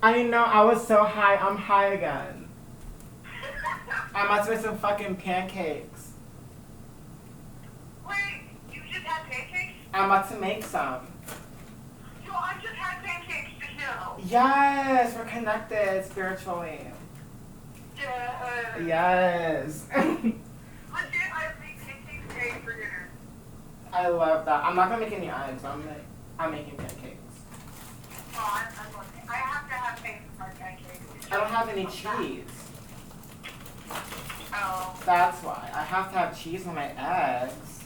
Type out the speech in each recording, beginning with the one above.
I know, I was so high. I'm high again. I must make some fucking pancakes. Wait, you just had pancakes? I'm about to make some. Yo, I just had pancakes just now. Yes, we're connected spiritually. Yeah. Yes. Legit, I make pancakes today for dinner. I love that. I'm not gonna make any eggs. I'm making pancakes. Oh, I love it. I have to have eggs for my pancakes. I don't have any cheese. Oh. That's why. I have to have cheese on my eggs.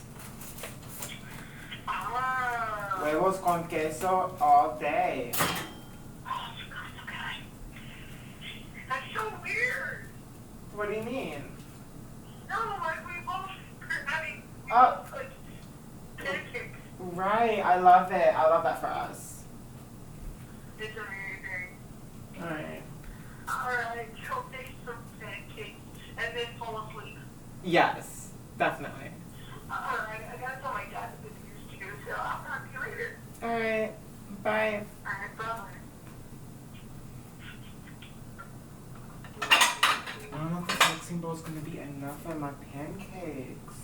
Oh. Huevos con queso all day. Oh, God, so good. That's so weird. What do you mean? No, like we both are having Oh. like pancakes. Right. I love it. I love that for us. It's amazing. Alright. Alright, so make some pancakes and then fall asleep. Yes. Definitely. Alright, I gotta tell my dad the news too, so I'll talk to you later. Alright. Bye. Alright, bye. I don't know if this mixing bowl is gonna be enough for my pancakes.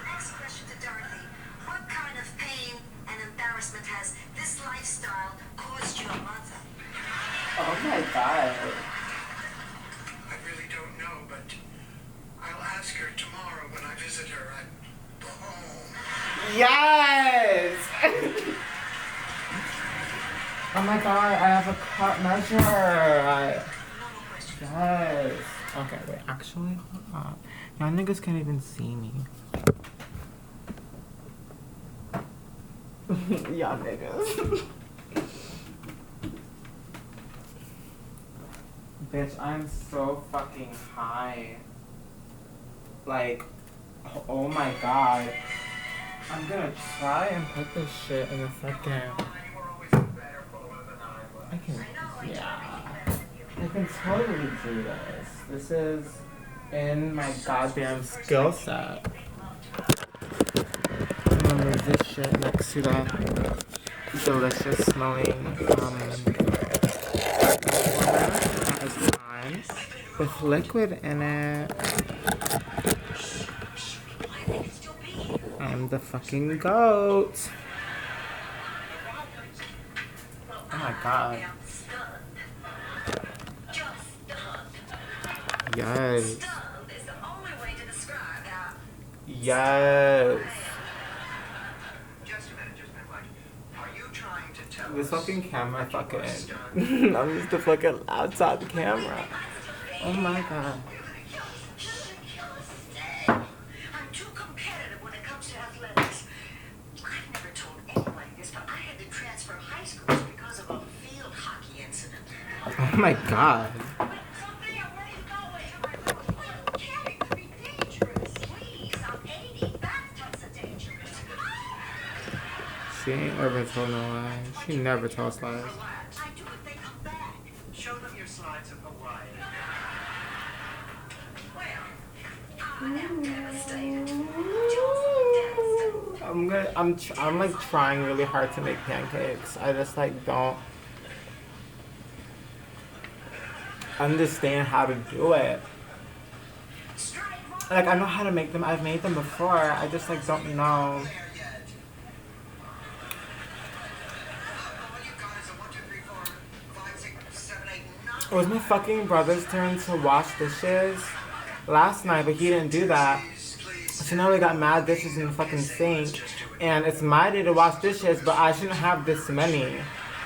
Next question to Dorothy. What kind of pain and embarrassment has this lifestyle caused your mother? Oh my god. I really don't know, but I'll ask her tomorrow when I visit her at home. Yes! Oh my god, I have a cup measure. No more questions. Yes. Okay, wait, actually, hold on. Y'all niggas can't even see me. Y'all niggas. Bitch, I'm so fucking high. Like, oh my god. I'm gonna try and put this shit in a second. I can, yeah. I can totally do this. This is in my goddamn skill set. I'm gonna move this shit next to the delicious smelling that is fine with liquid in it. I'm the fucking goat. Oh my god. Yes. Stunned is the only way to describe how Yes. Just a minute, Mike. Are you trying to tell This us fucking camera that you were fucking. stunned? I'm just the fucking outside the camera. Oh my god. I'm too competitive when it comes to athletics. I've never told anyone this, but I had to transfer high schools because of a field hockey incident. Oh my god. But someday I'm ready to go into my room. Well, camping could be dangerous. Please, I'm 80. Bathtubs are dangerous. She ain't ever told no lie. She never tells lies. Relax. I do if they come back. Show them your slides of Hawaii. Well, I'm devastated. Just devastated. I'm like trying really hard to make pancakes. I just like don't understand how to do it. Like I know how to make them. I've made them before. I just like don't know. All you guys are 1, 2, 3, 4, 5, 6, 7, 8, 9. It was my fucking brother's turn to wash dishes last night, but he didn't do that. So now we got mad dishes in the fucking sink, and it's my day to wash dishes, but I shouldn't have this many.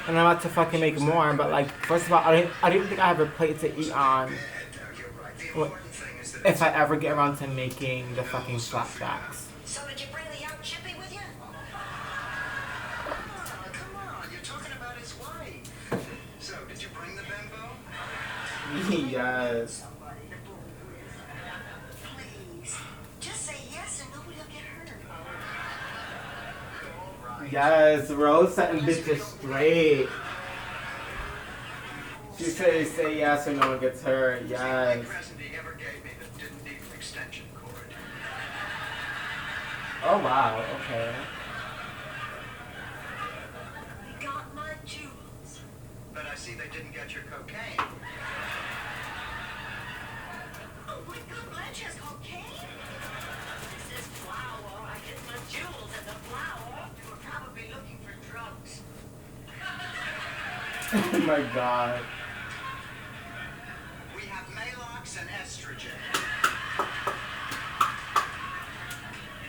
And I'm about to fucking make more, but like, first of all, I don't even think I have a plate to eat on. What- If I ever get around to making the fucking flapjacks. So did you bring the young chippy with you? Come on, you're talking about his wife. So, did you bring the bimbo? Yes. Somebody to bully with. Please, just say yes and nobody will get hurt. Yes, Rose setting bitches straight. She said say yes or no one gets hurt. Yes. Present he ever gave me that didn't need an extension cord. Oh wow, okay. You got my jewels. they didn't get your cocaine. Oh my God, Blanche has cocaine? This is flour. I hid my jewels in the flour. They were probably looking for drugs. Oh my god. We have Malox and estrogen.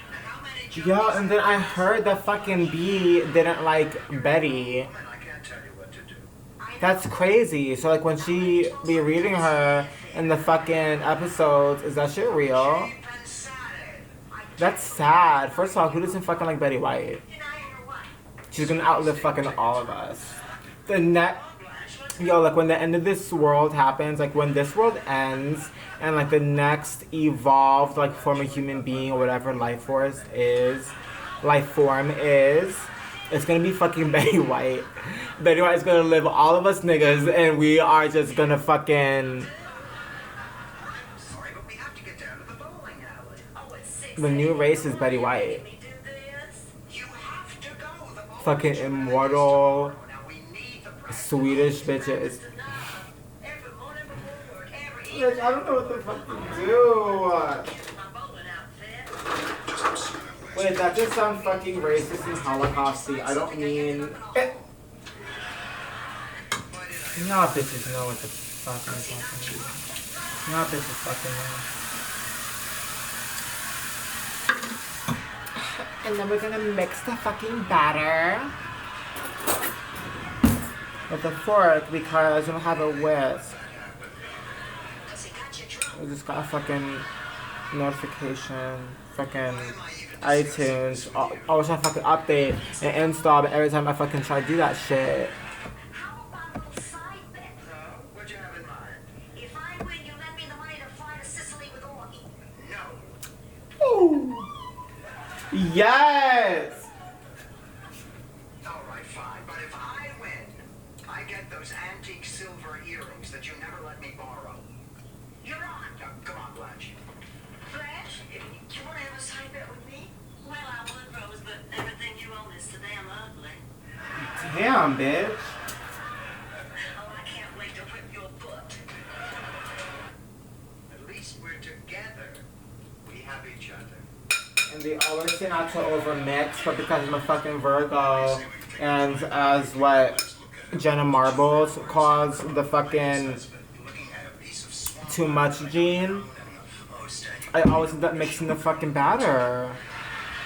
And how many Yo, and then I heard that fucking B didn't like Betty. woman, I can't tell you what to do. That's crazy. So like when she be reading her in the fucking episodes, is that shit real? That's sad. First of all, who doesn't fucking like Betty White? She's gonna outlive fucking all of us. Yo, like when the end of this world happens, like when this world ends and like the next evolved like form of human being or whatever life form is, it's gonna be fucking Betty White. Betty White is gonna live all of us niggas and we are just gonna fucking. Sorry, but we have to get down to the bowling alley. Oh, it's 6 The new race is Betty White. Let me do this. You have to go. The bowling Fucking alley is immortal tomorrow. Now we need the practice. Swedish bitches. Enough. Every morning before work, every Bitch, evening. I don't know what the fuck to do. Here's my bowling outfit. Wait, that just sounds fucking racist and holocausty. I don't mean. You know how bitches know what the fuck I'm talking about. You know how bitches fucking know. And then we're gonna mix the fucking batter with a fork because we don't have a whisk. We just got a fucking notification, fucking iTunes. Always trying to fucking update and install, but every time I fucking try to do that shit. How about a little side bet? So, what'd you have in mind? If I win, you lend me the money to fly to Sicily with Orky. No. Ooh. Yes! All right, fine. But if I win, I get those antique silver earrings that you never let me borrow. You're on. Now, come on, Blanche. Flash, do you want to have a side bet with me? Well, I would, Rose, but everything you own is so damn ugly. Damn, bitch. Oh, I can't wait to whip your butt. At least we're together. We have each other. And they always say not to overmix, but because I'm a fucking Virgo, and as what Jenna Marbles calls the fucking too much gene, I always end up mixing the fucking batter.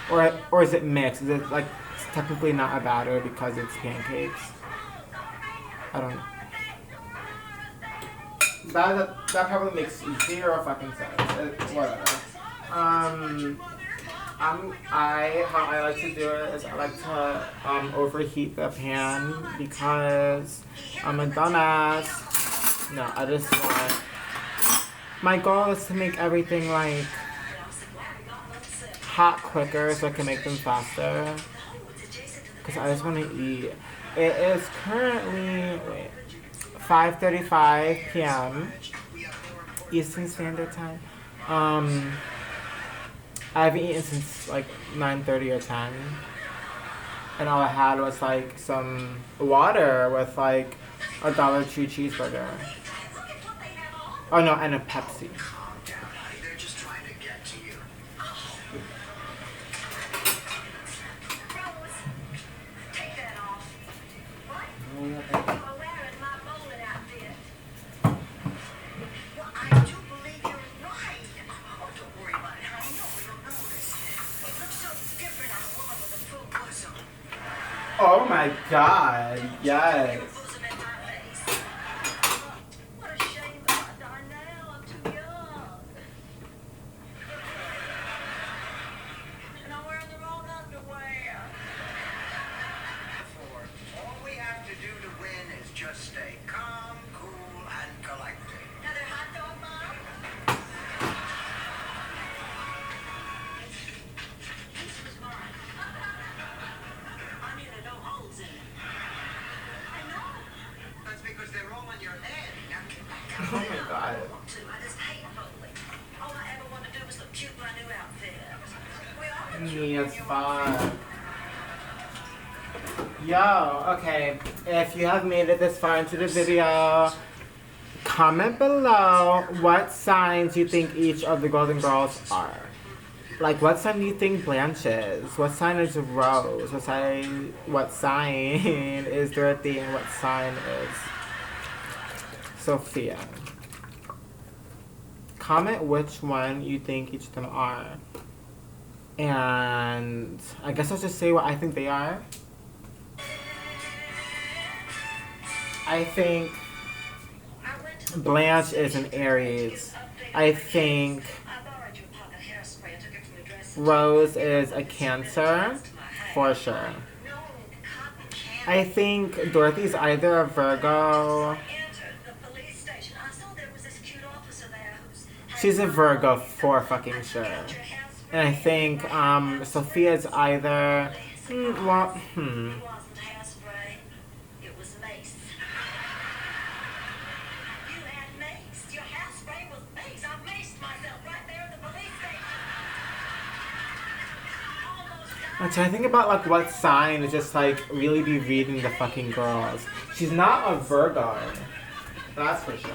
Or is it mixed? Is it like it's technically not a batter because it's pancakes? I don't know. That probably makes zero fucking sense. Whatever. How I like to do it is I like to overheat the pan because I'm a dumbass. No, I just want. My goal is to make everything like hot quicker so I can make them faster. Cause I just want to eat. It is currently 5:35 p.m. Eastern Standard Time. I haven't eaten since like 9:30 or 10. And all I had was like some water with like a Dollar Tree cheeseburger. Oh no, and a Pepsi. Calm down, honey. They're just trying to get to you. Rose, take that off. What? You were wearing my bowling outfit. Well, I do believe you're right. Oh, don't worry about it, honey. Nobody will notice. It looks so different on a woman with a full bosom. Oh my god, Your yes. bosom in my face. What a shame that I die now. I'm too young. And I'm wearing the wrong underwear. All we have to do to win is just stay calm, cool, and collected. Another hot dog, Mom? This was mine. I mean, there are no holes in it. I know. That's because they're all on your head. Now get back Oh out. my god. I want to. I just hate bowling. All I ever wanted to do was look cute in my new outfit. We all look cute Me, in it's your fine. Yo, okay. If you have made it this far into the video, comment below what signs you think each of the Golden Girls are. Like, what sign do you think Blanche is? What sign is Rose? What sign is Dorothy? And what sign is Sophia? Comment which one you think each of them are. And I guess I'll just say what I think they are. I think Blanche is an Aries. I think Rose is a Cancer, for sure. I think Dorothy's either a Virgo. She's a Virgo for fucking sure. And I think Sophia's either, Actually, I think about like what sign to just like really be reading the fucking girls. She's not a Virgo. That's for sure.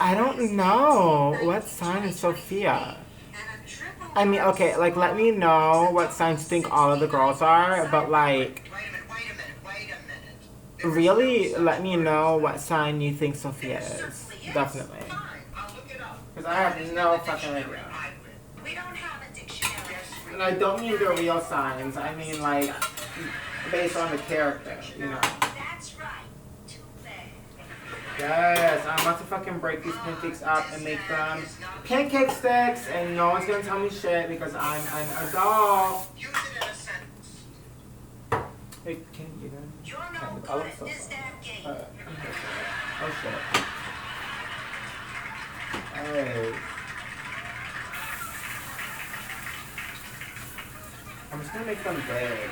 I don't know. What sign is Sophia? I mean, okay, like, let me know what signs you think all of the girls are, but, like, really let me know what sign you think Sophia is. Definitely. Because I have no fucking idea. And I don't mean the real signs. I mean, like, based on the character, you know. Yes, I'm about to fucking break these pancakes up and make them pancake sticks, and no one's gonna tell me shit because I'm an adult. Use it in a sentence. Hey, can you do You're that? no I look good so at this sorry. damn game. Oh shit. Hey. I'm just gonna make them big.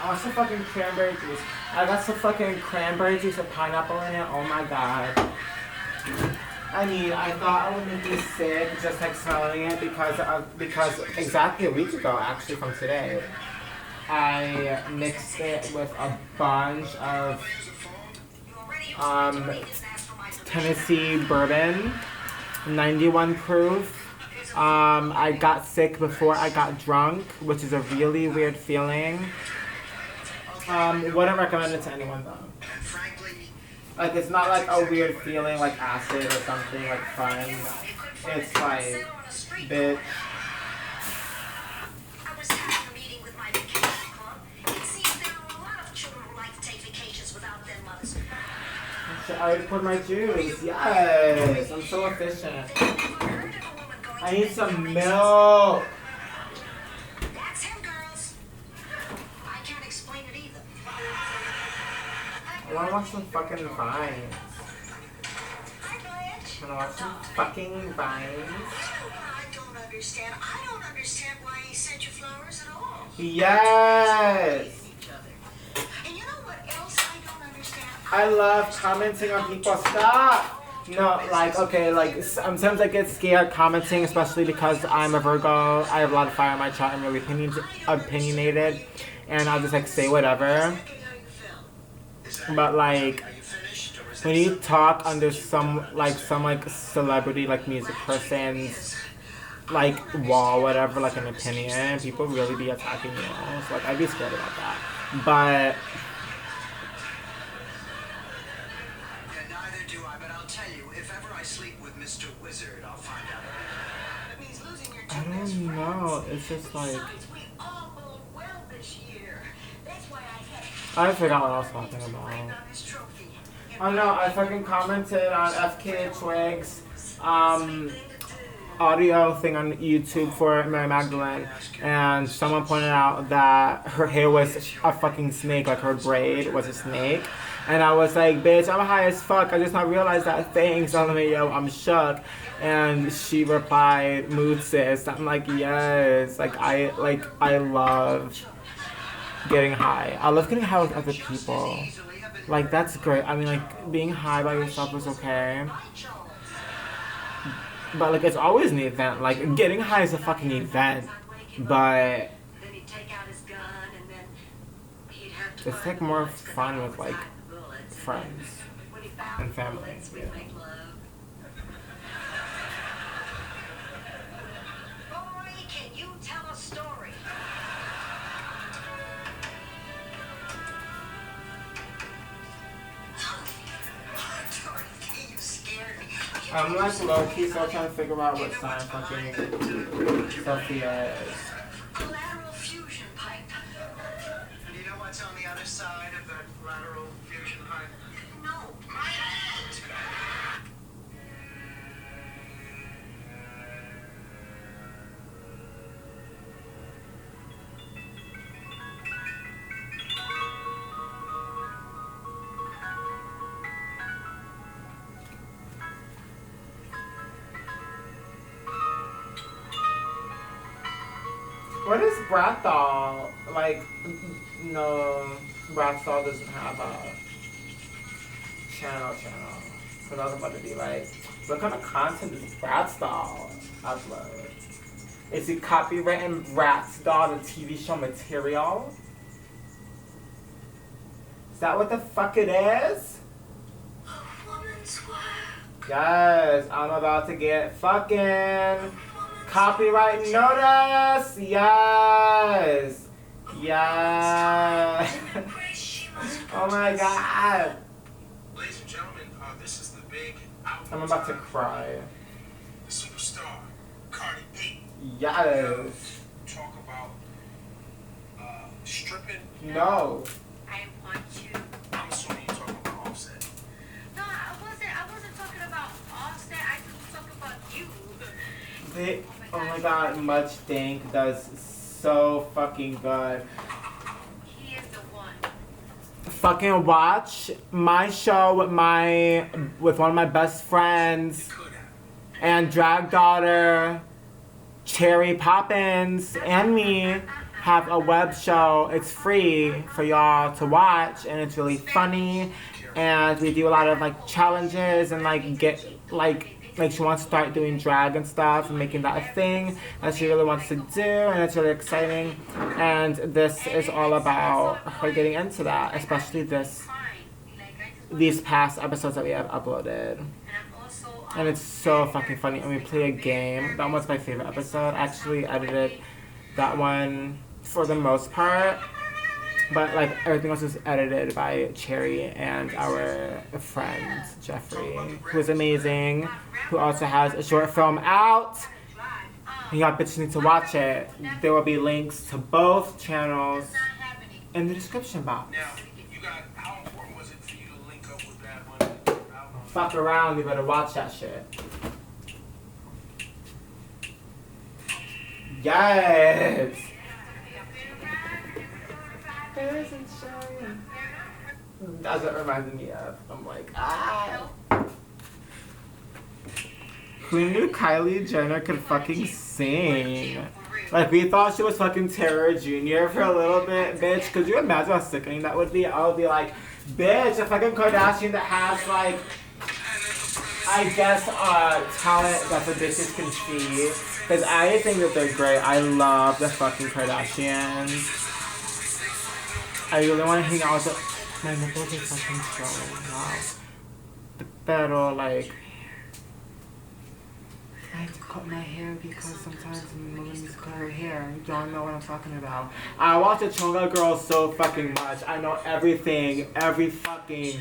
I want some fucking cranberry juice. I got some fucking cranberry juice with pineapple in it. Oh my god. I mean, I thought I would make me sick just like smelling it because exactly a week ago, actually from today, I mixed it with a bunch of Tennessee bourbon, 91 proof. I got sick before I got drunk, which is a really weird feeling. Wouldn't recommend it to anyone though. Like, it's not like a weird feeling like acid or something like fun. It's like, bitch. I was having a meeting with my vacation club. It seems there are a lot of children who like to take vacations without their mothers. I already poured my juice. Yes, I'm so efficient. I need some milk. That's him, girls. I can't explain it either. I wanna watch some fucking vines. Hi, Blanche. I wanna watch some fucking vines. I don't understand why he sent you flowers at all. Yes. Each other. And you know what else I don't understand? I love commenting on people's stuff. No, like, okay, like, sometimes I get scared commenting, especially because I'm a Virgo. I have a lot of fire in my chart. I'm really opinionated. And I'll just, like, say whatever. But, like, when you talk under some celebrity, like, music person's, like, wall, whatever, like, an opinion, people really be attacking you. So, like, I'd be scared about that. But do I? But I'll tell you, if ever I sleep with Mr. Wizard, I'll find out. It means losing your I two best don't know. friends. It's just like Besides, we all bowled well this year. That's why I had I forgot what I was talking about. writing on this trophy. Oh no, I fucking commented on FK Twig's audio thing on YouTube for Mary Magdalene, and someone pointed out that her hair was a fucking snake, like her braid was a snake. And I was like, bitch, I'm high as fuck. I just not realized that thing. So I'm like, yo, I'm shook. And she replied, mood sis. I'm like, yes. Like I love getting high. I love getting high with other people. Like that's great. I mean, like being high by yourself is okay. But like it's always an event. Like getting high is a fucking event. But Then he'd take out his gun and then he'd have to it's like more fun with like friends when he found and family. bullets, we'd Yeah. make love. Boy, can you tell a story? You scared me. I'm like low key still trying to figure out what sign fucking Sophia is. A lateral fusion pipe. Do you know what's on the other side of that lateral fusion pipe? No, my hand. What is Brathol? Like, no, Brathol doesn't have a channel. So I was about to be like, what kind of content does Brathol upload? Is it copywritten Brathol, the TV show material? Is that what the fuck it is? A woman's work. Yes, I'm about to get fucking copyright notice. Yes. Yes. Oh my god. Ladies and gentlemen, this is the big album. I'm about to cry. The superstar, Cardi B. Yes. Talk about stripping. No. I want you. I'm assuming you're talking about Offset. No, I wasn't talking about Offset. I was talking about you. Oh my god, Much Think does so fucking good. He is the one. Fucking watch my show with one of my best friends Could have. and drag daughter Cherry Poppins and me have a web show. It's free for y'all to watch and it's really funny, and we do a lot of like challenges and like get like she wants to start doing drag and stuff and making that a thing that she really wants to do, and it's really exciting. And this is all about her getting into that, especially these past episodes that we have uploaded. And it's so fucking funny. And we play a game. That was my favorite episode. I actually edited that one for the most part. But like everything else is edited by Cherry and our friend Jeffrey, who's amazing, who also has a short film out. Y'all bitches need to watch it. There will be links to both channels in the description box. Now, you got, how important was it for you to link up with Bad Bunny? Fuck around, you better watch that shit. Yes! That's what it reminded me of. I'm like, ah. Who knew Kylie Jenner could fucking sing? Like, we thought she was fucking Tara Jr. for a little bit, bitch. Could you imagine how sickening that would be? I would be like, bitch, a fucking Kardashian that has, like, I guess, talent that the bitches can see. Because I think that they're great. I love the fucking Kardashians. I really want to hang out with them. My nipples are fucking swollen. Wow. Pero, like, I have to cut my hair because sometimes my mom needs to cut her hair. You don't know what I'm talking about. I watch the Chonga Girls so fucking much. I know everything. Every fucking...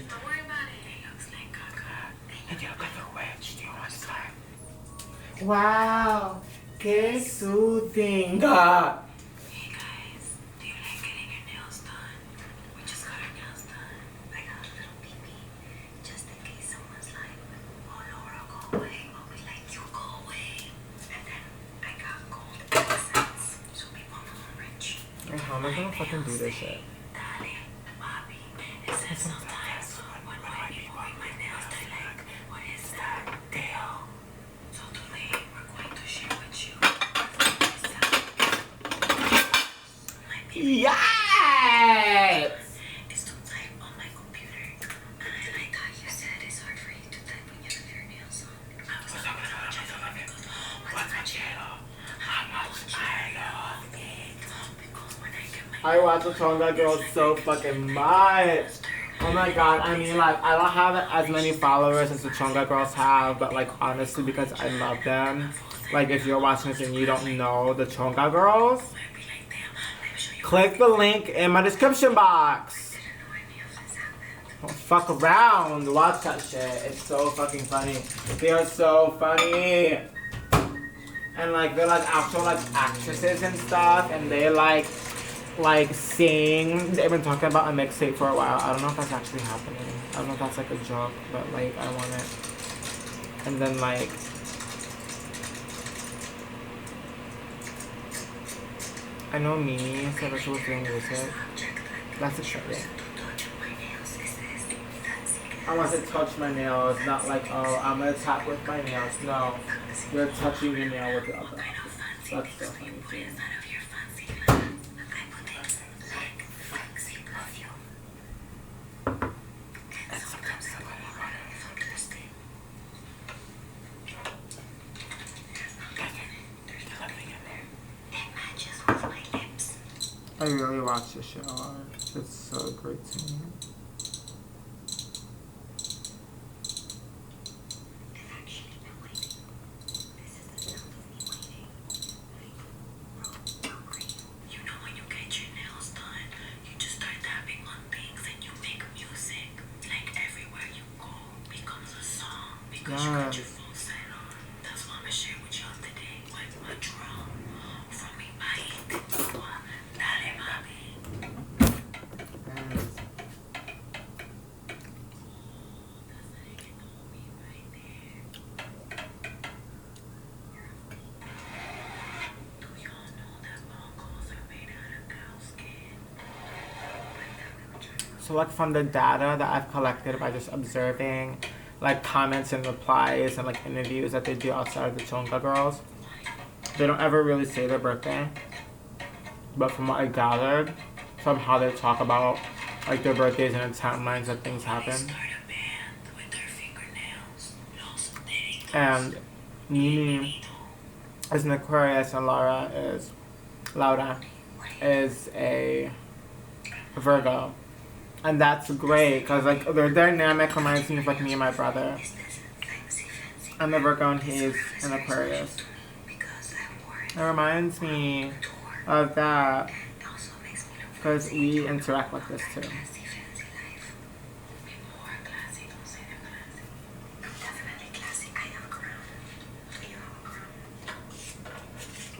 And you look like a witch. Do you want to start? Wow. Que soothing. Hey guys, do you like getting your nails done? We just got our nails done. I got a little pee-pee, just in case someone's like, oh Laura, go away. I'll be like, you go away. And then I got gold accents, so people know I'm rich. How am I gonna fucking do this shit? Dale, papi. It says sometimes when white people make my nails, they're like, what is that deal? So today we're going to share with you Yes! is to type on my computer. And I like how you said it's hard for you to type when you have your nails on. I was like, what's my channel? How much I love it. Because when I get my I watch the Chonga Girls so fucking much. Oh my god, I mean, like, I don't have as many followers as the Chonga Girls have, but, like, honestly, because I love them. Like, if you're watching this and you don't know the Chonga Girls, click the link in my description box. Don't fuck around. Watch that shit. It's so fucking funny. They are so funny. And, like, they're, like, actual, like, actresses and stuff, and they, like sing. They've been talking about a mixtape for a while. I don't know if that's actually happening. I don't know if that's like a joke, but like I want it. And then like I know Mimi said that she was doing music. That's exciting. I want to touch my nails, not like, oh, I'm gonna tap with my nails. No, you're touching your nail with the other. That's the funny thing. I really watch this shit a lot. It's so great to me. You know when you get your nails done, you just start tapping on things and you make music. Like everywhere you go becomes a song because you got your phone set on. That's what I'm gonna share with y'all today. Like my drum from mi país. Dale, mami. So like from the data that I've collected by just observing like comments and replies and like interviews that they do outside of the Chonga Girls, they don't ever really say their birthday. But from what I gathered from how they talk about like their birthdays and the timelines that things happen. And Mimi is an Aquarius and Laura is a Virgo. And that's great, because like their dynamic reminds me of like me and my brother. I'm a Virgo and he's an Aquarius. It reminds me of that, because we interact like this too.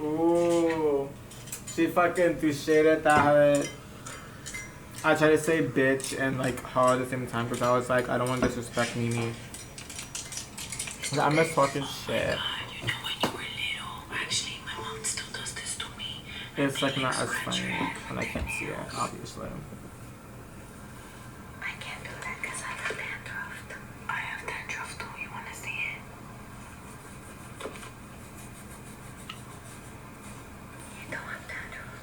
Ooh, she fucking touched that. I tried to say bitch and like her at the same time because I was like, I don't want to disrespect Mimi. But I'm just talking shit. It's like not as funny and I can't see it, obviously. I can't do that because I got dandruff. I have dandruff too. You want to see it? You don't have dandruff.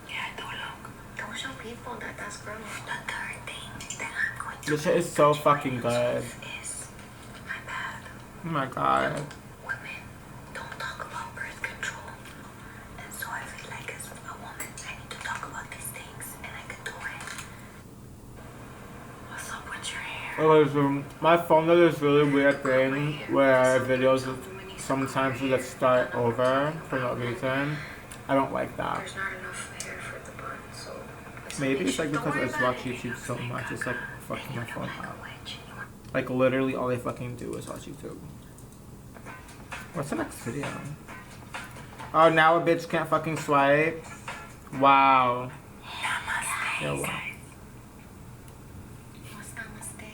Yeah, I do. Look. Don't show people that that's gross. The third thing that I'm going to This shit is so fucking good. is my bad. Oh my god. Women don't talk about birth control. And so I feel like as a woman, I need to talk about these things and I can do it. What's up with your hair? Okay, so my phone does this really weird thing where videos sometimes will just start over for no reason. I don't like that. There's not enough hair for the bun, so I Maybe it's like because I just watch YouTube so much, it's like fucking my phone up. Like literally all I fucking do is watch YouTube. What's the next video? Oh, now a bitch can't fucking swipe? Wow. Namaste, Yeah, wow. guys. What's namaste?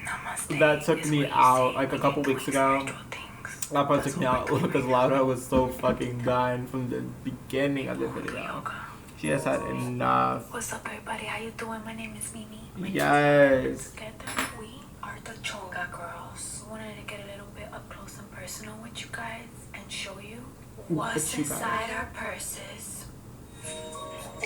Namaste. That took is me what you out say like a when couple you're weeks doing ago. spiritual things. That part took me out because Laura was so fucking done from the beginning of the video. Yoga. She has had enough. What's up, everybody? How you doing? My name is Mimi. Yes. Together, we are the Chonga Girls. Wanted to get a little bit up close and personal with you guys and show you what's you guys. inside our purses.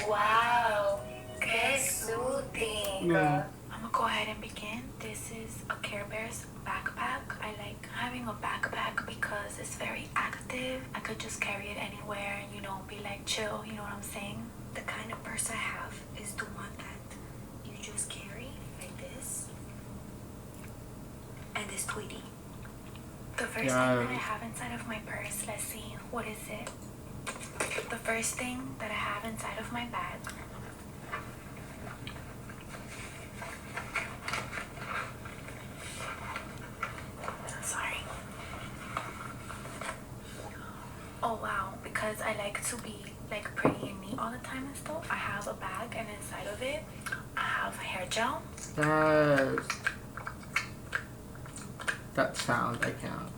Wow, que sutil. Yeah. I'm gonna go ahead and begin. This is a Care Bears backpack. I like having a backpack because it's very active. I could just carry it anywhere and, you know, be like chill, you know what I'm saying? The kind of purse I have is the one that you just carry like this. And this Tweety. The first thing that I have inside of my purse, let's see, what is it? The first thing that I have inside of my bag sorry. Oh wow, because I like to be like pretty and neat all the time and stuff. I have a bag and inside of it I have hair gel. Yes. That sound, I can't.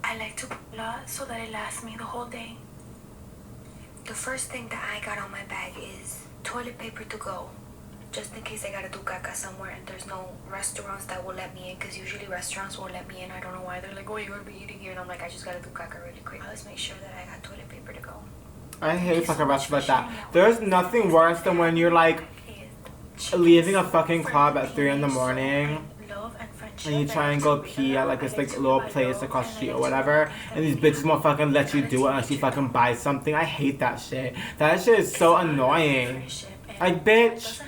I like to put a lot so that it lasts me the whole day. The first thing that I got on my bag is toilet paper to go. Just in case I gotta do caca somewhere and there's no restaurants that will let me in, because usually restaurants won't let me in. I don't know why. They're like, oh, you're gonna be eating here, and I'm like, I just gotta do caca really quick. Let's make sure that I got toilet paper to go. I hate fucking restaurants like that. There's nothing worse than when you're like leaving a fucking club at 3 in the morning and you try and go pee at like this like little place across the street or whatever, and these bitches won't fucking let you do it unless you fucking buy something. I hate that shit. That shit is so annoying. Like, bitch,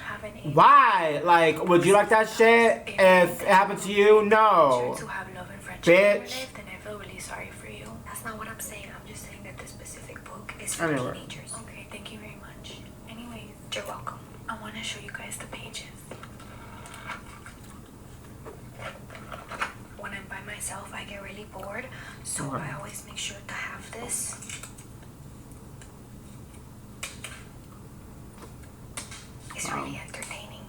why? Like, would you like that shit if it happened to you? No. Bitch. Then I feel really sorry for you. That's not what I'm saying. I'm just saying that this specific book is for Anyway. teenagers. Okay, thank you very much. Anyways, you're welcome. I want to show you guys the pages. When I'm by myself, I get really bored, so Okay. I always make sure to have this. It's Wow. really entertaining.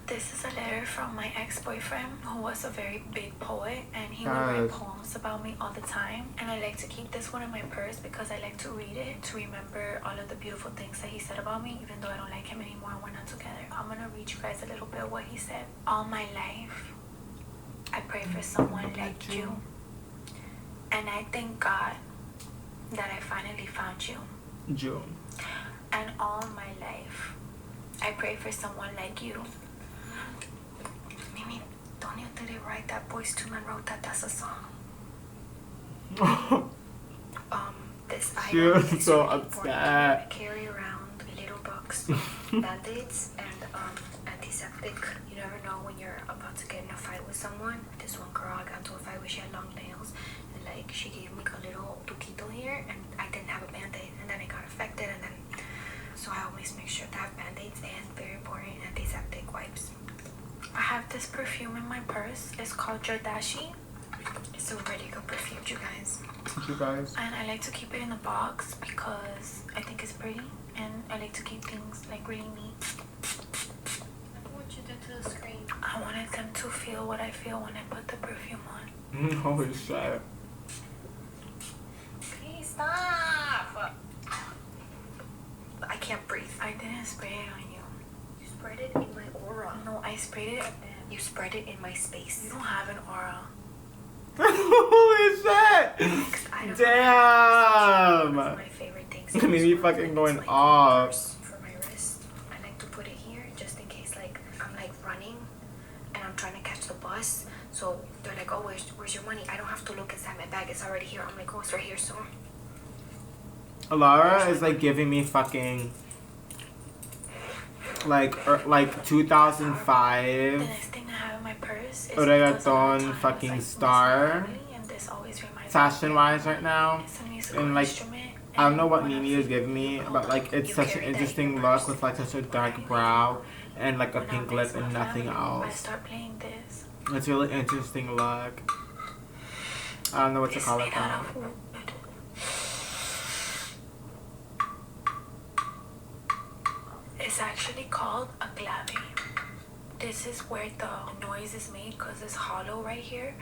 This is a letter from my ex-boyfriend who was a very big poet, and he would write Yes. poems about me all the time. And I like to keep this one in my purse because I like to read it to remember all of the beautiful things that he said about me, even though I don't like him anymore and we're not together. I'm gonna read you guys a little bit of what he said. All my life, I pray for someone like you. And I thank God that I finally found you. June. And all my life, I pray for someone like you. Mimi, Tonio didn't write that. Boyz II Men wrote that. That's a song. This She item was is so really important. upset. I carry around a little box of band-aids and antiseptic. You never know when you're about to get in a fight with someone. This one girl, I got into a fight where she had long nails, and like she gave me a little tuquito here, and I didn't have a band-aid, and then I got affected, and then so I always make sure to have band-aids and, very important, antiseptic wipes. I have this perfume in my purse. It's called Jordashi. It's a really good perfume, you guys. You guys. And I like to keep it in a box because I think it's pretty, and I like to keep things like really neat. What you did to the screen? I wanted them to feel what I feel when I put the perfume on. Holy shit. Please stop! I can't breathe. I didn't spray it on you. You sprayed it in my aura. No, I sprayed it. You spread it in my space. You don't have an aura. Holy shit! I don't Damn! One of my favorite things. It made me fucking going It's like off. for my wrist. I like to put it here just in case like I'm like running and I'm trying to catch the bus. So they're like, oh, where's your money? I don't have to look inside my bag. It's already here. I'm like, oh, it's right here, so. Laura is like giving me fucking like 2005. The next thing I have in my purse this is reggaeton fucking star, this always reminds fashion wise right now. it's a musical And like, instrument. I don't know what And Nini is giving me, but like it's you such an carry that in interesting your look purse. with like such a dark Right. brow and like a When pink I'm lip with and my nothing family, I else. start playing this. It's a really interesting look. I don't know what to It's call it made out though. of wood. It's actually called a clave. This is where the noise is made because it's hollow right here,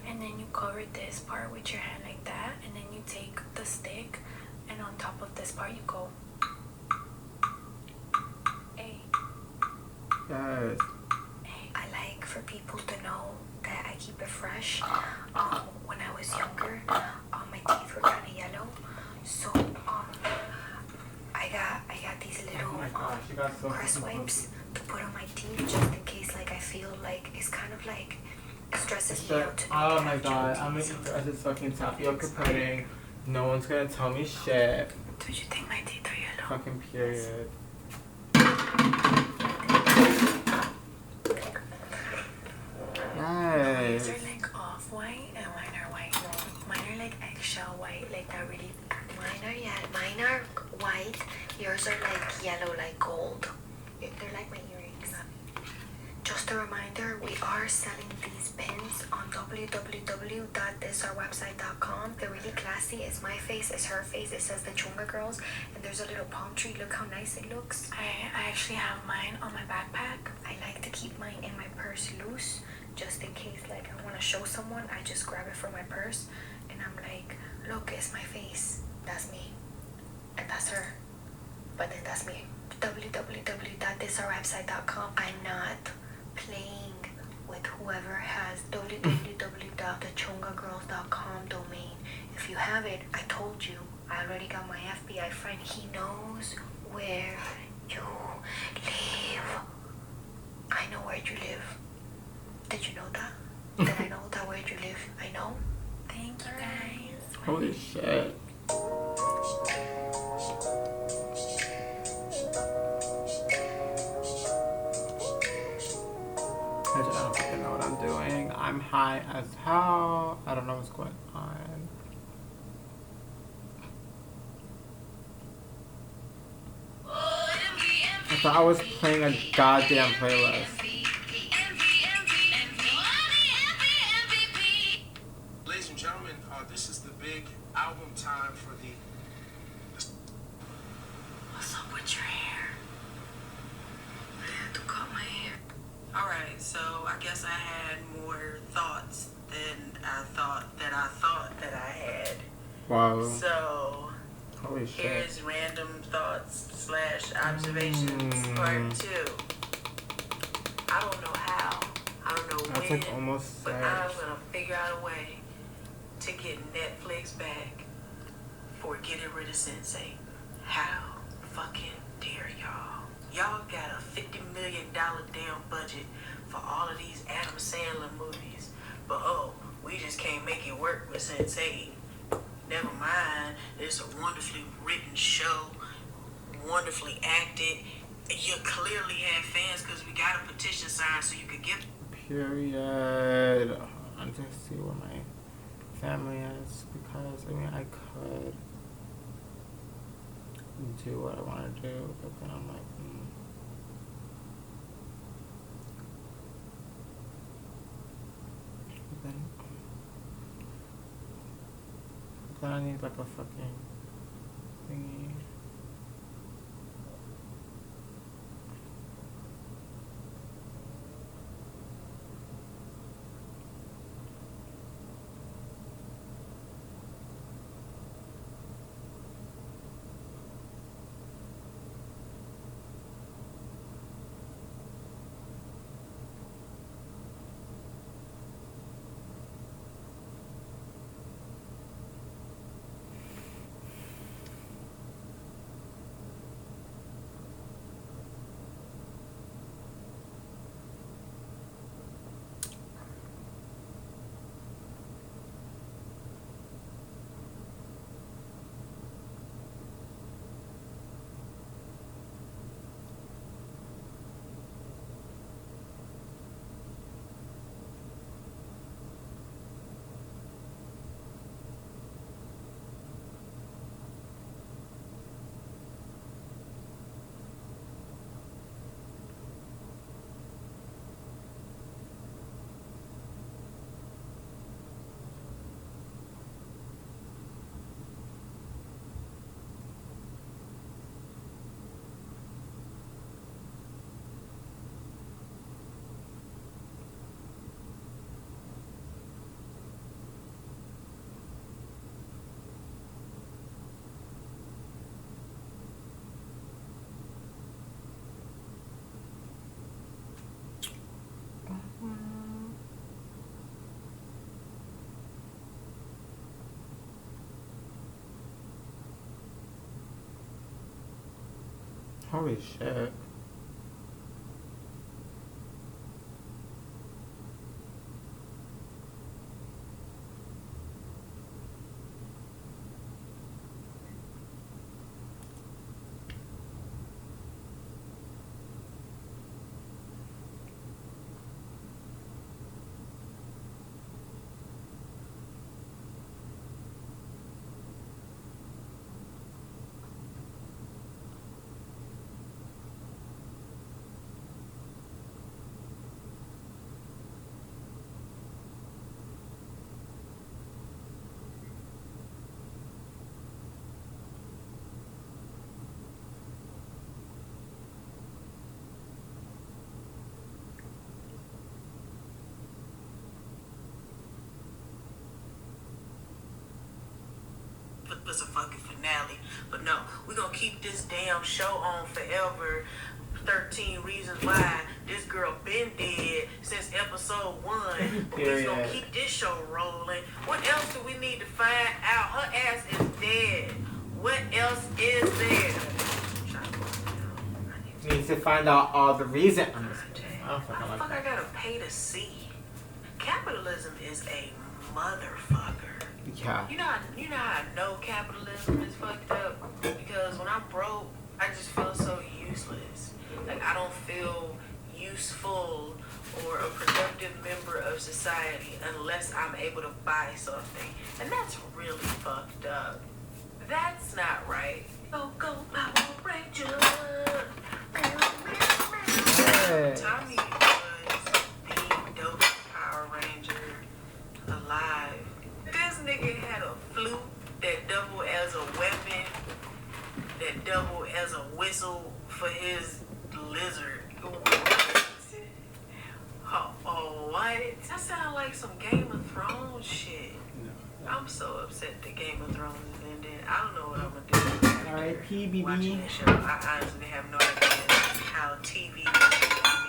and then you cover this part with your hand like that, and then you take the stick, and on top of this part you go. Hey. Yes. I like for people to know that I keep it fresh. When I was younger, my teeth were kind of yellow, so I got these little Oh my gosh, you got so crest fucking wipes to put on my teeth just in case, like I feel like it's kind of like it stresses me out to know Oh that I my have god, chunky I'm gonna teeth. eat the rest of this fucking tapioca pudding. No one's gonna tell me shit. Don't you think my teeth are yellow? Fucking period. Yours Yes. are like off-white and mine are white. Mine are like eggshell white, like that really. Mine are white. Yours are like yellow, like gold. They're like my earrings. Just a reminder, we are selling these pins on www.thisourwebsite.com. They're really classy. It's my face, it's her face. It says the Chunga Girls, and there's a little palm tree. Look how nice it looks. I actually have mine on my backpack. I like to keep mine in my purse loose, just in case like I want to show someone. I just grab it from my purse, and I'm like, look, it's my face. That's me, and that's her. But then that's me. www.thisourwebsite.com. I'm not playing with whoever has www.thechungagirls.com domain. If you have it, I told you. I already got my FBI friend. He knows where you live. I know where you live. Did you know that? Did I know that where you live? I know. Thank you guys. Holy shit. I don't fucking know what I'm doing. I'm high as hell. I don't know what's going on. I thought I was playing a goddamn playlist. Ladies and gentlemen, this is the big album time for the. What's up with your hair? I had to cut my hair. Alright, so I guess I had more thoughts than I thought that I had. Wow. So Holy shit. here's random thoughts / observations part 2. I don't know how. I don't know That's when. like almost But sad. I'm gonna figure out a way to get Netflix back for getting rid of Sensei. How fucking dare y'all? Y'all got a $50 million damn budget for all of these Adam Sandler movies. But we just can't make it work with Sensei. Never mind, it's a wonderfully written show, wonderfully acted. You clearly have fans because we got a petition signed so you could get. Period. I'm just see where my family is because I mean I could do what I want to do, but then I'm like, then I need like a fucking thingy. Holy shit. Was a fucking finale. But no, we're gonna keep this damn show on forever. 13 reasons why this girl been dead since episode 1. But we're gonna keep this show rolling. What else do we need to find out? Her ass is dead. What else is there? Need to find out all the reason. I gotta pay to see. Capitalism is a motherfucker. Yeah. You know how I know capitalism is fucked up? Because when I'm broke, I just feel so useless. Like, I don't feel useful or a productive member of society unless I'm able to buy something. And that's really fucked up. That's not right. Go, Power Ranger. Yeah. Tommy was the dopest Power Ranger alive. This nigga had a flute that doubled as a weapon, that doubled as a whistle for his lizard. Oh, what? That sounds like some Game of Thrones shit. I'm so upset that Game of Thrones is ending. I don't know what I'm gonna do. R.I.P. BB. Watching this show, I honestly have no idea how TV is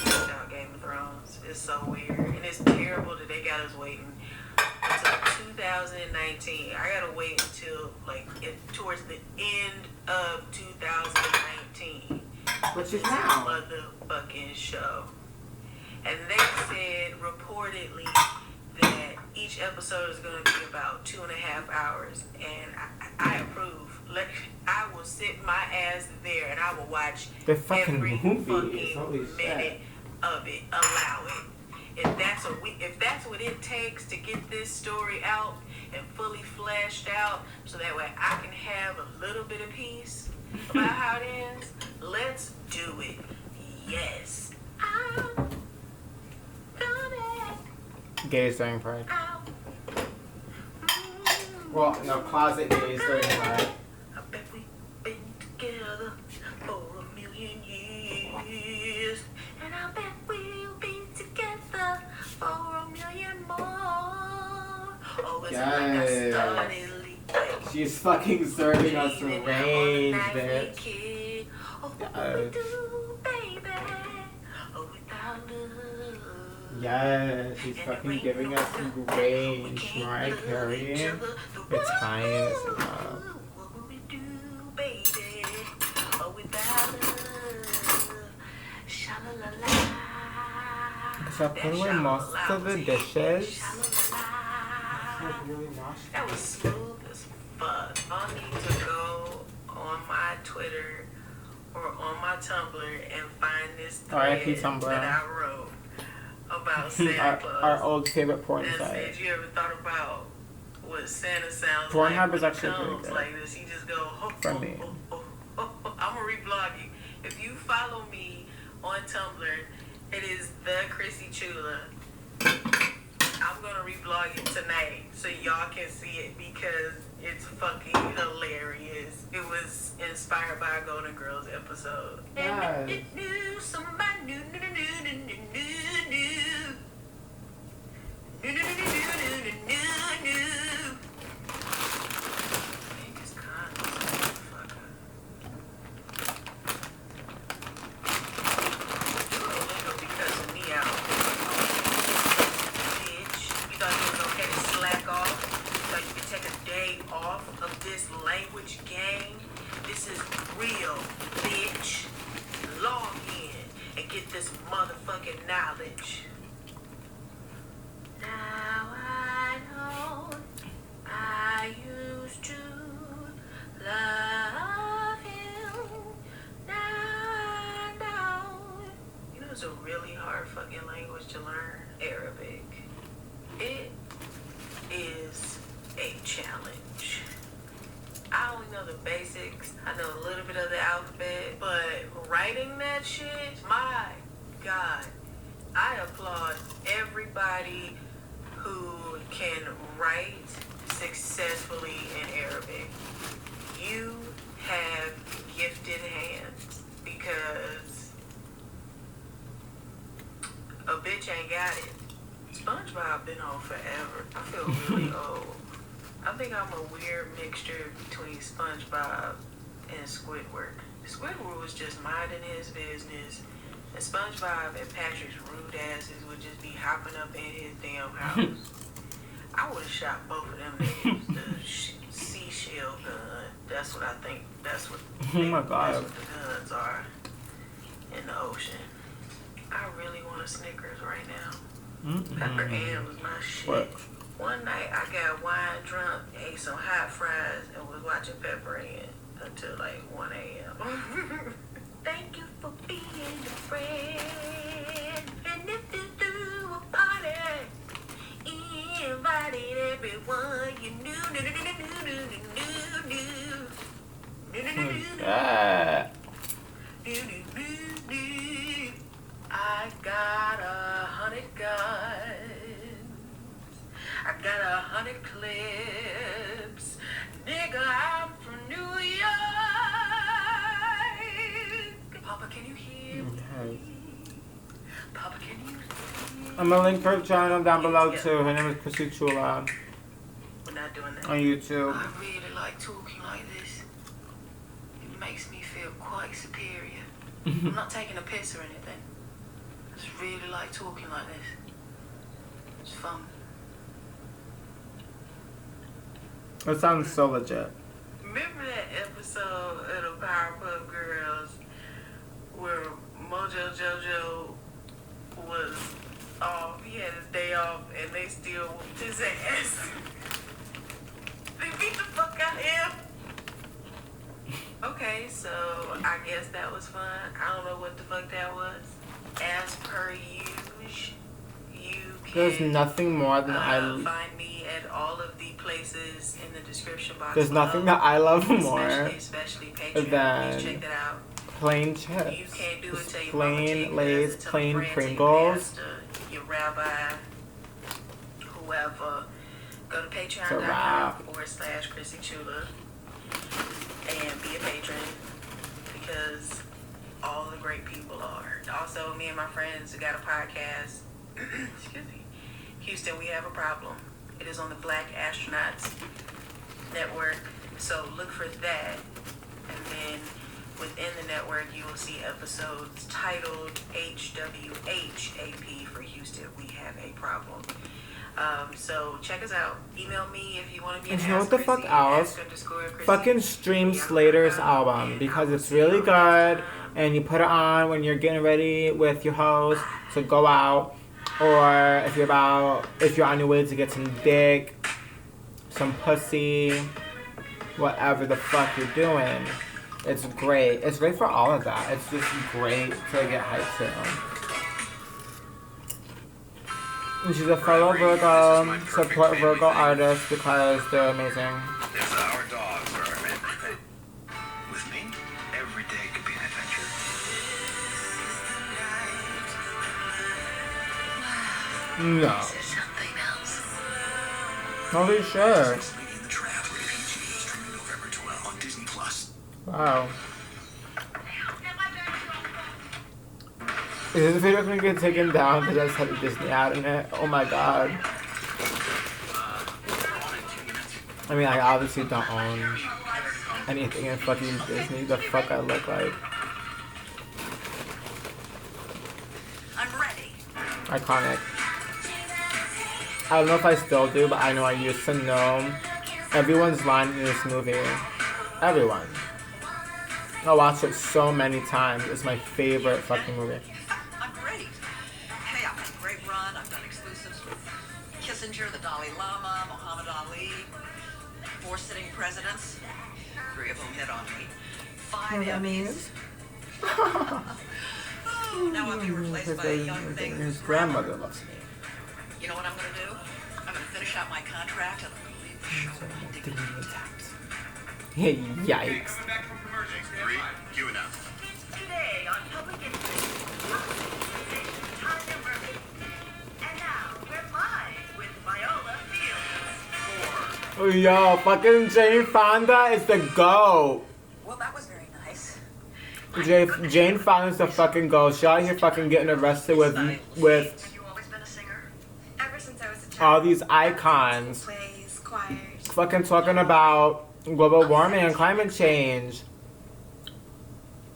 without Game of Thrones. It's so weird, and it's terrible that they got us waiting until 2019. I gotta wait until towards the end of 2019. Which is now. Motherfucking show. And they said reportedly that each episode is gonna be about 2.5 hours, and I approve. I will sit my ass there and I will watch The fucking every movie. fucking minute of it. Allow it. If that's what it takes to get this story out and fully fleshed out, so that way I can have a little bit of peace about how it ends, let's do it. Yes. I'm coming Gays during Pride. out. Well, no, closet gays during Pride. I bet we've been together for 1,000,000 years, and I bet we'll be together for 1,000,000 more. Oh, it's like I started leaving. She's fucking serving us range, bitch. Oh, what will we do, baby? Oh, without love. Yes, she's fucking giving us range. Mariah Carey. It's time is love. What will we do, baby? Oh, without love. Sha-la-la-la. So I put away most of the dishes. That was smooth as fuck. I'll need to go on my Twitter or on my Tumblr and find this R.I.P. thread Tumblr. that I wrote about Santa Claus. our old favorite porn And site. said, you ever thought about what Santa sounds Pornhub like is when he actually pretty comes good. like this? He just go, ho, For ho, me. ho, ho, ho, ho. I'm gonna reblog you. If you follow me on Tumblr, it is the Chrissy Chula. I'm gonna reblog it tonight so y'all can see it because it's fucking hilarious. It was inspired by a Golden Girls episode. Yes. Somebody new. Niggas kind of motherfucker. You gonna be cussing me out. language game. This is real, bitch. Log in and get this motherfucking knowledge. Now I know I used to love him. Now I know. You know, it's a really hard fucking language to learn, Arabic. It is a challenge. I only know the basics. I know a little bit of the alphabet, but writing that shit, my God, I applaud everybody who can write successfully in Arabic. You have gifted hands because a bitch ain't got it. SpongeBob been on forever. I feel really old. I think I'm a weird mixture between SpongeBob and Squidward. Squidward was just minding his business, and SpongeBob and Patrick's rude asses would just be hopping up in his damn house. I would have shot both of them niggas. The seashell gun. That's what I think. That's what. Oh my God. That's what the guns are in the ocean. I really want a Snickers right now. Pepper Ann was my shit. What? One night I got wine drunk, ate some hot fries, and was watching Pepper Ann until like 1 a.m. Thank you for being a friend. And if you do a party, invited everyone you knew. I got 100 guns. I got 100 clips. Nigga, I'm from New York. Papa, can you hear me? Papa, can you hear me? I'm gonna link her channel down below too. Her name is Chrissy Chula We're not doing that. on YouTube. I really like talking like this. It makes me feel quite superior. I'm not taking a piss or anything. I just really like talking like this. It's fun. It sounds so legit. Remember that episode of the Powerpuff Girls where Mojo Jojo was off? He had his day off and they still whooped his ass. They beat the fuck out of him. Okay, so I guess that was fun. I don't know what the fuck that was. As per usual, you can There's nothing more than find me at all of the places in the description box. There's below. nothing that I love more Especially Patreon. than Please check that out. plain You chips. can't do it Just till your mama tell you plain Lay's, to, plain your friend, to your Pringles. pastor, your rabbi, whoever. Go to It's a wrap. patreon.com/Chrissy Chula and be a patron because all the great people are. Also, me and my friends got a podcast. Excuse me. Houston, we have a problem. It is on the Black Astronauts Network. So look for that. And then within the network, you will see episodes titled HWHAP for Houston. We have a problem. So check us out. Email me if you want to be an And you know what the fuck else? @Chrissy. Fucking stream Slater's album because it's really good and you put it on when you're getting ready with your host to go out, or if you're on your way to get some dick, some pussy, whatever the fuck you're doing. It's great. It's great for all of that. It's just great to get hyped to. And she's a fellow Virgo. Support Virgo artists because they're amazing. It's our dogs are everything. With me, every day could be an adventure. No. Is there something else? Holy shit. Lady in the Tramp, rated PG, streaming November 12 on Disney Plus. Wow. Is this video gonna get taken down because I just had a Disney ad in it? Oh my god. I mean, I obviously don't own anything in fucking Disney. The fuck I look like. I'm ready. Iconic. I don't know if I still do, but I know I used to know everyone's line in this movie. Everyone. I watched it so many times. It's my favorite fucking movie. I'm great. Hey, I've had a great run. I've done exclusives with Kissinger, the Dalai Lama, Muhammad Ali, 4 sitting presidents. 3 of them hit on me. 5 Emmys. Now I'm being replaced by a young thing His whose grandmother loves me. You know what I'm gonna do? I'm gonna finish out my contract and I'm gonna leave the show. Yikes. Three, cue it up. Today on Public Interest, Tanya Murphy. And now we're live with Viola Fields. Yo, fucking Jane Fonda is the GOAT. Well, that was very nice. Jane Fonda's the fucking GOAT. She out here fucking getting arrested with Have you always been a singer? Ever since I was a child. all these icons Plays, choirs. fucking talking about global warming and climate change.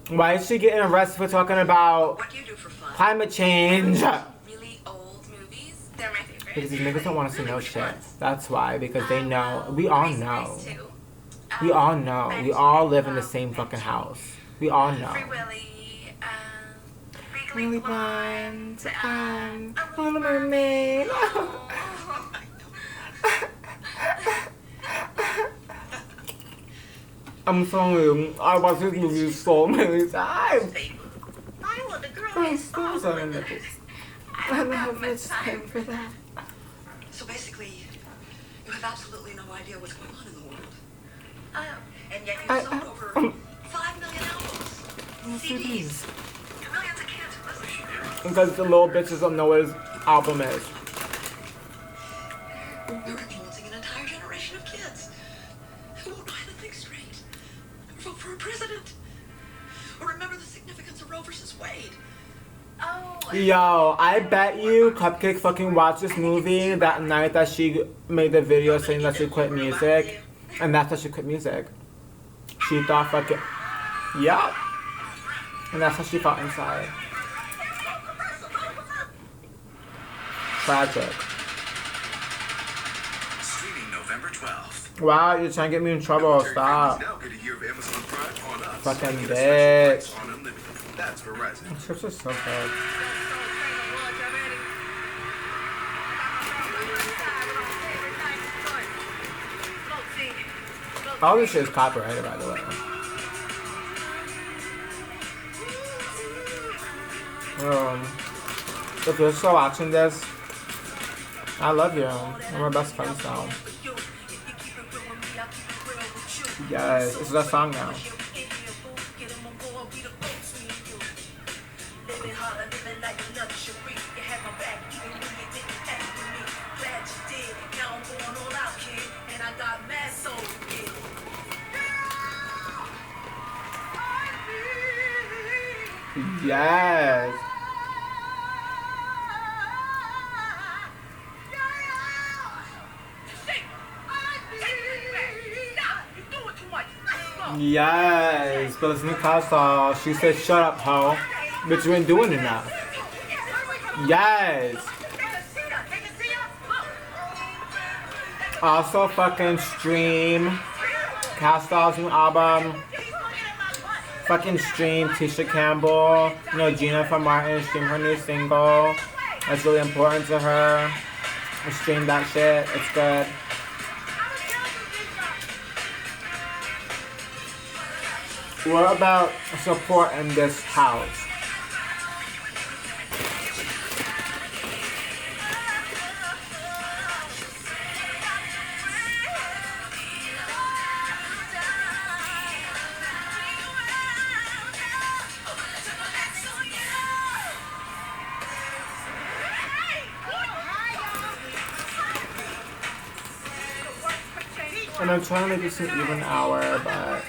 Why is she getting arrested for talking about What do you do for fun? climate change? Really old movies. They're my favorite. Because these niggas don't want us to know shit. That's why. Because they know. We all know. Race too. We all know. We all live in the same fucking house. We all know. Free Willy. Really blind. Little Mermaid. I'm sorry. I watched this movie so many times. Viola, the girl I'm is so sorry, nipples. I don't have much time for that. So basically, you have absolutely no idea what's going on in the world. And yet I- you sold over 5 million albums. CDs. to millions of kids who listen. Because the little bitches don't know what his album is. You're influencing an entire generation of kids who won't know how to think straight, vote for a president, or remember the significance of Roe versus Wade. Oh, Yo, I bet you Cupcake fucking watched this movie that night that she made the video saying that she quit music. And that's why she quit music. She thought fucking... Yup. And that's how she felt inside. Tragic. Streaming November 12th. Wow, you're trying to get me in trouble. Stop. Now get a year of Amazon Prime on us. Fucking Get a special price bitch. on Unlimited. That's Verizon. Chips are so good. All this shit is copyrighted, by the way. If you're still watching this, I love you. We're my best friends now. Yes, this is our song now. Yes. Yes, but listen to Kyle. She said, "Shut up, ho." But you ain't doing enough. Yes. Also, fucking stream Castell's new album. Fucking stream Tisha Campbell. You know, Gina from Martin. Stream her new single. That's really important to her. Stream that shit. It's good. What about support in this house? And I'm trying to make this an even hour, but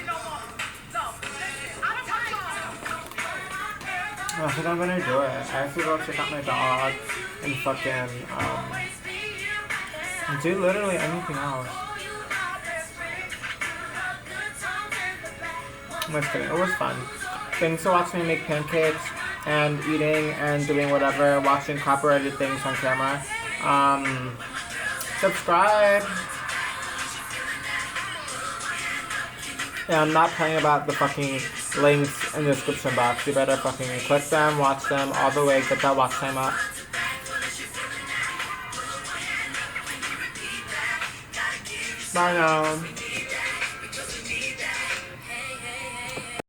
I think I'm gonna do it. I have to go check out my dog and fucking do literally anything else. I'm just kidding. It was fun. Thanks for watching me make pancakes and eating and doing whatever, watching copyrighted things on camera. Subscribe. And I'm not playing about the fucking links in the description box. You better fucking click them, watch them all the way, get that watch time up. Bye now.